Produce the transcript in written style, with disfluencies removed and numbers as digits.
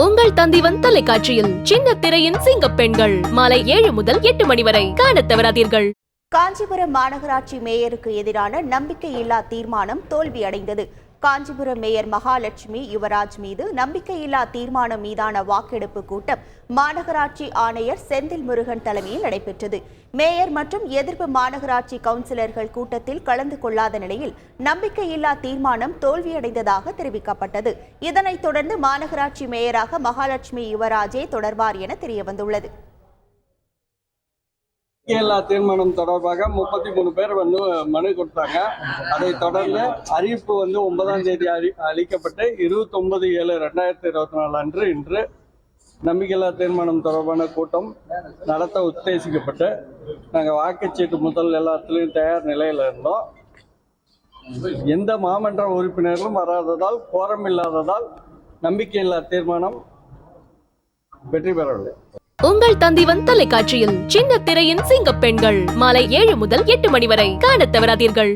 உங்கள் தந்திவன் தொலைக்காட்சியில் சின்ன திரையின் சிங்க பெண்கள் மாலை 7 முதல் 8 மணி வரை காணத் தவறாதீர்கள். காஞ்சிபுரம் மாநகராட்சி மேயருக்கு எதிரான நம்பிக்கையில்லா தீர்மானம் தோல்வியடைந்தது. காஞ்சிபுரம் மேயர் மகாலட்சுமி யுவராஜ் மீது நம்பிக்கையில்லா தீர்மானம் மீதான வாக்கெடுப்பு கூட்டம் மாநகராட்சி ஆணையர் செந்தில் முருகன் தலைமையில் நடைபெற்றது. மேயர் மற்றும் எதிர்ப்பு மாநகராட்சி கவுன்சிலர்கள் கூட்டத்தில் கலந்து கொள்ளாத நிலையில் நம்பிக்கையில்லா தீர்மானம் தோல்வியடைந்ததாக தெரிவிக்கப்பட்டது. இதனைத் தொடர்ந்து மாநகராட்சி மேயராக மகாலட்சுமி யுவராஜே தொடர்வார் என தெரியவந்துள்ளது. தீர்மானம் தொடர்பாக 33 பேர் மனு கொடுத்தாங்க. அதை தொடர்ந்து அறிவிப்பு 9ஆம் தேதி அளிக்கப்பட்டு 29/7/2024 அன்று இன்று நம்பிக்கையில்லா தீர்மானம் தொடர்பான கூட்டம் நடத்த உத்தேசிக்கப்பட்டு நாங்கள் வாக்குச்சீட்டு முதல் எல்லாத்துலேயும் தயார் நிலையில் இருந்தோம். எந்த மாமன்ற உறுப்பினர்களும் வராததால், கோரம் இல்லாததால் நம்பிக்கையில்லா தீர்மானம் வெற்றி பெறவில்லை. உங்கள் தந்திவன் தொலைக்காட்சியில் சின்ன திரையின் சிங்க பெண்கள் மாலை 7 முதல் 8 மணி வரை காணத் தவறாதீர்கள்.